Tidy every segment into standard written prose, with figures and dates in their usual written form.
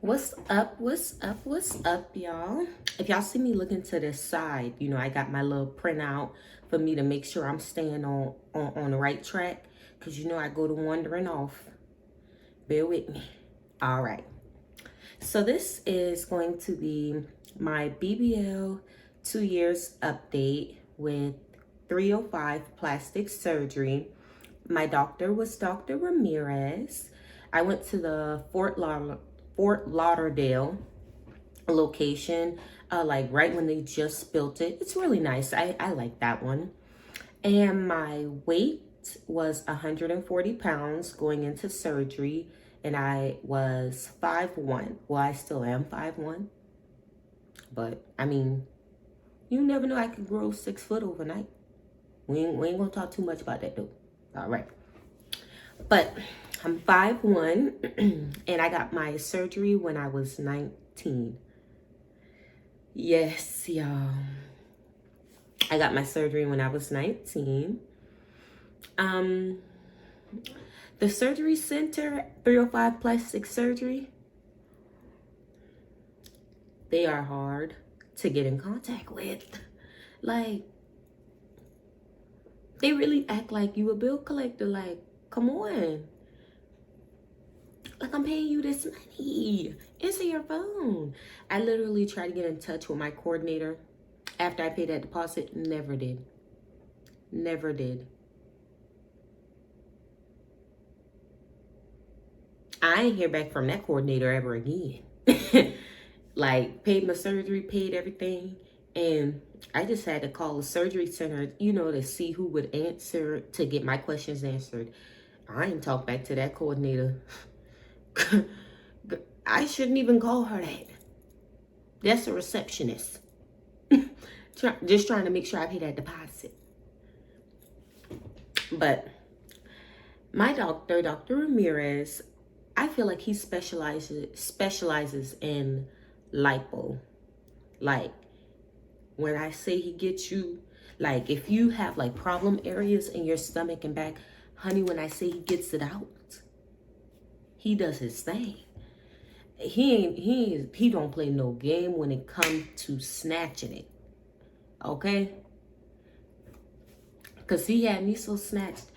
What's up? What's up? What's up, y'all? If y'all see me looking to the side, I got my little printout for me to make sure I'm staying on the right track. Because I go to wandering off. Bear with me. All right. So this is going to be my BBL 2 years update with 305 plastic surgery. My doctor was Dr. Ramirez. I went to the Fort Lauderdale location, like right when they just built it. It's really nice. I like that one. And my weight was 140 pounds going into surgery, and I was 5'1". Well, I still am 5'1", but I mean, you never know. I could grow 6 foot overnight. We ain't gonna talk too much about that though. All right. But I'm 5'1", and I got my surgery when I was 19. Yes, y'all. I got my surgery when I was 19. The surgery center, 305 plastic surgery, they are hard to get in contact with. Like, they really act like you a bill collector. Like, come on. Like, I'm paying you this money. Answer your phone. I literally tried to get in touch with my coordinator after I paid that deposit. Never did. Never did. I ain't hear back from that coordinator ever again. Like, paid my surgery, paid everything. And I just had to call the surgery center, to see who would answer, to get my questions answered. I ain't talk back to that coordinator. I shouldn't even call her that. That's a receptionist. Just trying to make sure I pay that deposit. But my doctor, Dr. Ramirez, I feel like he specializes in lipo. Like, when I say he gets you, like, if you have like problem areas in your stomach and back, honey, when I say he gets it out, he does his thing. He don't play no game when it comes to snatching it. Okay? Because he had me so snatched,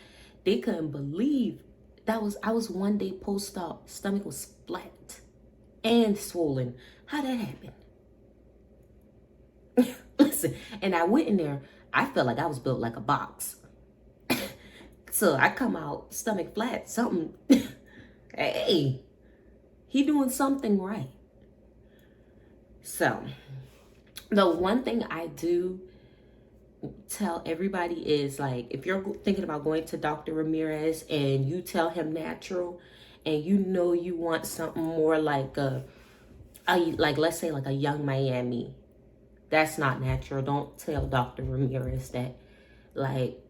they couldn't believe I was one day post-op, stomach was flat and swollen. How that happened? Listen, and I went in there, I felt like I was built like a box. So I come out, stomach flat, something. Hey, he doing something right. So, the one thing I do tell everybody is, like, if you're thinking about going to Dr. Ramirez and you tell him natural, and you want something more like like, let's say like a Young Miami, that's not natural. Don't tell Dr. Ramirez that. Like,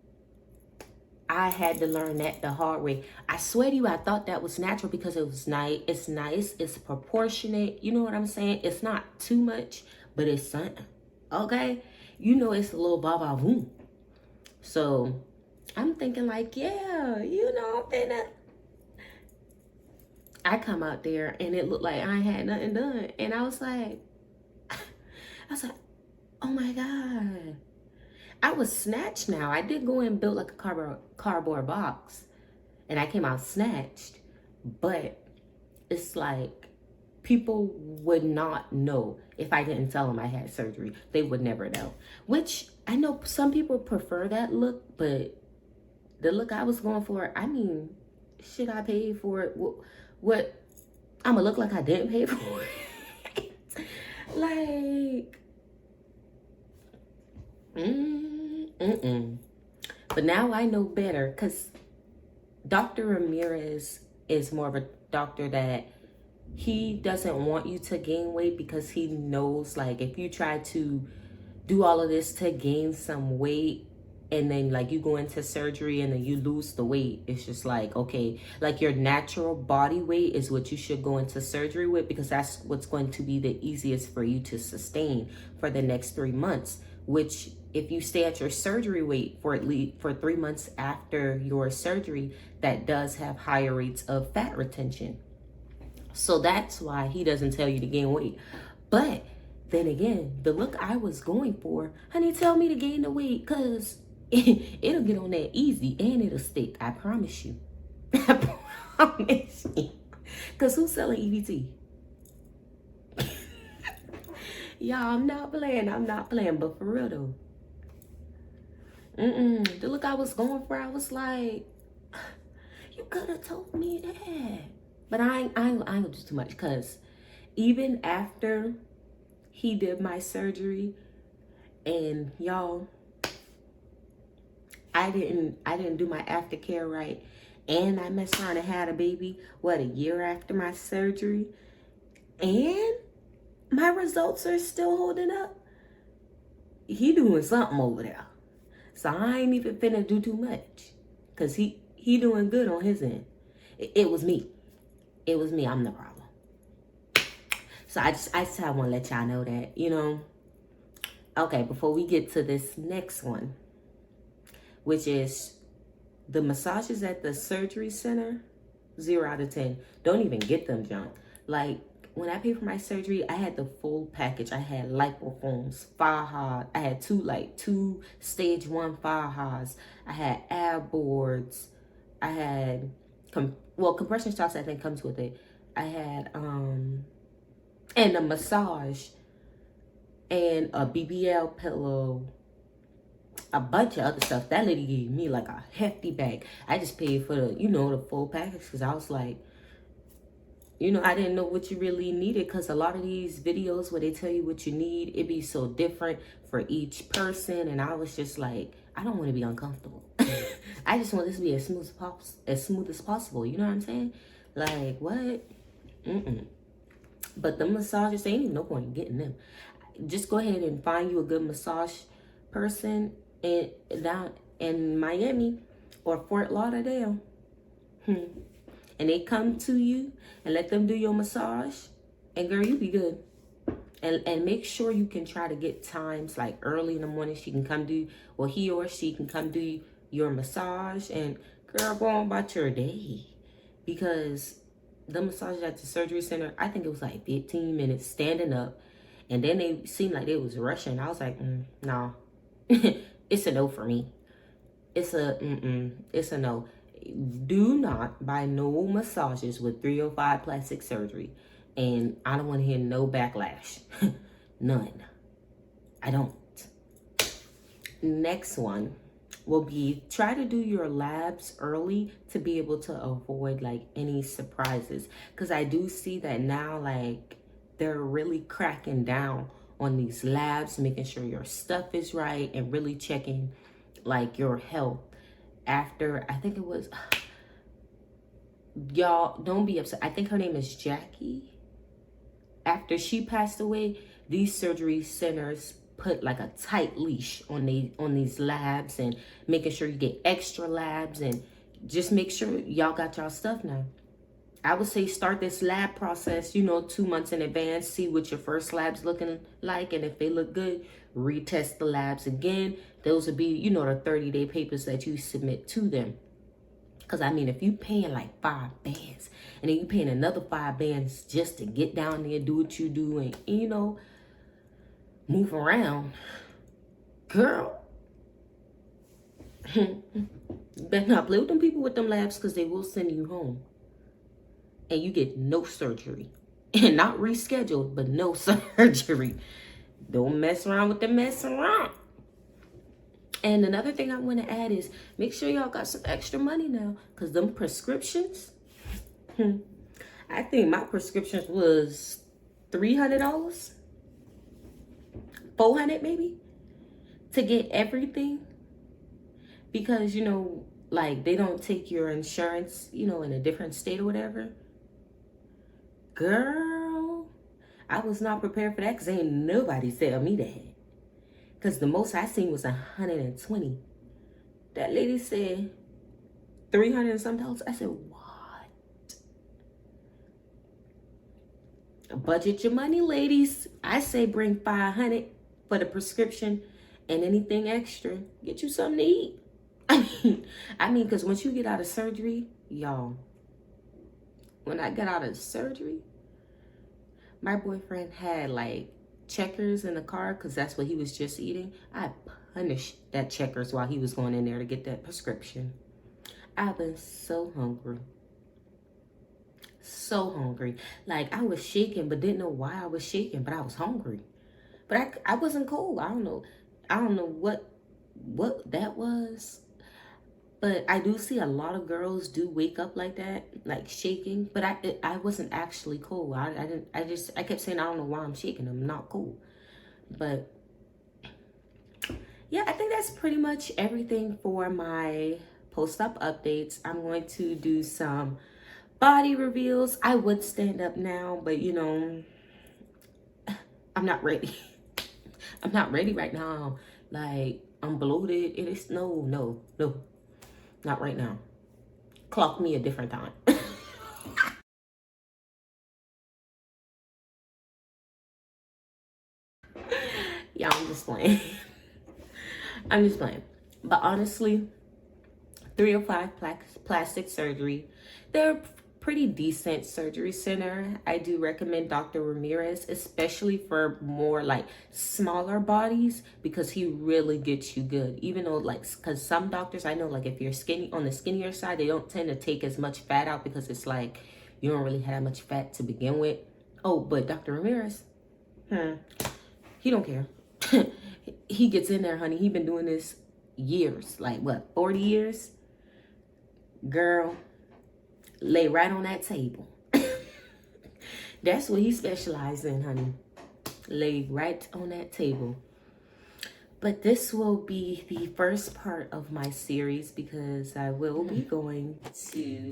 I had to learn that the hard way. I swear to you, I thought that was natural because it was nice. It's nice. It's proportionate. You know what I'm saying? It's not too much, but it's something. Okay? It's a little ba-ba-boom. So, I'm thinking like, yeah, I'm finna. I come out there and it looked like I had nothing done. And I was like, oh my God. I was snatched now. I did go and build like a cardboard box. And I came out snatched. But it's like, people would not know if I didn't tell them I had surgery. They would never know. Which, I know some people prefer that look. But the look I was going for, I mean, shit, I paid for it. What? I'm going to look like I didn't pay for it? Like... But now I know better, because Dr. Ramirez is more of a doctor that he doesn't want you to gain weight, because he knows, like, if you try to do all of this to gain some weight and then like you go into surgery and then you lose the weight, it's just like, okay, like your natural body weight is what you should go into surgery with, because that's what's going to be the easiest for you to sustain for the next 3 months. Which, if you stay at your surgery weight for 3 months after your surgery, that does have higher rates of fat retention. So that's why he doesn't tell you to gain weight. But then again, the look I was going for, honey, tell me to gain the weight, because it'll get on that easy and it'll stick. I promise you. I promise you. Because who's selling EBT? Y'all, I'm not playing. But for real though. The look I was going for, I was like, you could have told me that. But I ain't gonna do too much, because even after he did my surgery, and y'all, I didn't do my aftercare right, and I messed around and had a baby, a year after my surgery, and my results are still holding up. He doing something over there. So I ain't even finna do too much, because he doing good on his end. It was me. It was me. I'm the problem. So I just want to let y'all know that, you know. Okay, before we get to this next one, which is the massages at the surgery center, 0 out of 10. Don't even get them, John. Like, when I paid for my surgery, I had the full package. I had lipoforms, faja. I had two stage 1 fajas. I had ab boards. I had, compression shocks I think comes with it. I had, and a massage, and a BBL pillow, a bunch of other stuff. That lady gave me like a hefty bag. I just paid for the, you know, the full package, because I was like, you know, I didn't know what you really needed, because a lot of these videos where they tell you what you need, it be so different for each person. And I was just like, I don't want to be uncomfortable. I just want this to be as smooth as possible. You know what I'm saying? Like, what? But the massages, there ain't even no point in getting them. Just go ahead and find you a good massage person down in Miami or Fort Lauderdale. And they come to you and let them do your massage, and girl, you be good. And make sure you can try to get times like early in the morning. She can come do, or he or she can come do your massage, and girl, go on about your day. Because the massage at the surgery center, I think it was like 15 minutes standing up, and then they seemed like they was rushing. I was like, no, it's a no for me. It's a no. Do not buy no massages with 305 plastic surgery. And I don't want to hear no backlash. None. I don't. Next one will be, try to do your labs early to be able to avoid like any surprises. Because I do see that now, like, they're really cracking down on these labs, making sure your stuff is right, and really checking like your health. After, I think it was, y'all, don't be upset. I think her name is Jackie. After she passed away, these surgery centers put like a tight leash on these labs, and making sure you get extra labs, and just make sure y'all got y'all stuff now. I would say start this lab process, you know, 2 months in advance. See what your first lab's looking like, and if they look good, retest the labs again. Those would be, you know, the 30-day papers that you submit to them. Because, I mean, if you paying like 5 bands, and then you paying another 5 bands just to get down there and do what you do, and, you know, move around, girl, you better not play with them people with them labs, because they will send you home. And you get no surgery. And not rescheduled, but no surgery. Don't mess around with the mess around. And another thing I want to add is, make sure y'all got some extra money now. Because them prescriptions, I think my prescriptions was $300, $400 maybe, to get everything. Because, you know, like, they don't take your insurance, you know, in a different state or whatever. Girl, I was not prepared for that, because ain't nobody tell me that. Because the most I seen was $120. That lady said $300 and some. I said, what? Budget your money, ladies. I say bring $500 for the prescription, and anything extra, get you something to eat. I mean, because once you get out of surgery, y'all, when I got out of surgery, my boyfriend had like Checkers in the car because that's what he was just eating. I punished that Checkers while he was going in there to get that prescription. I've been so hungry. So hungry. Like, I was shaking but didn't know why I was shaking, but I was hungry. But I wasn't cold. I don't know what that was. But I do see a lot of girls do wake up like that, like shaking. But I wasn't actually cold. I kept saying I don't know why I'm shaking. I'm not cold. But yeah, I think that's pretty much everything for my post-op updates. I'm going to do some body reveals. I would stand up now, but you know, I'm not ready. I'm not ready right now. Like, I'm bloated. It is no, not right now. Clock me a different time. Yeah, I'm just playing. I'm just playing. But honestly, 305 plastic surgery, they're pretty decent surgery center. I do recommend Dr. Ramirez, especially for more like smaller bodies, because he really gets you good. Even though like, because some doctors I know, like if you're skinny on the skinnier side, they don't tend to take as much fat out because it's like you don't really have much fat to begin with. Oh, but Dr. Ramirez, he don't care. He gets in there, honey. He been doing this years, like what, 40 years? Girl, lay right on that table. That's what he specializes in, honey. Lay right on that table. But this will be the first part of my series because I will be going to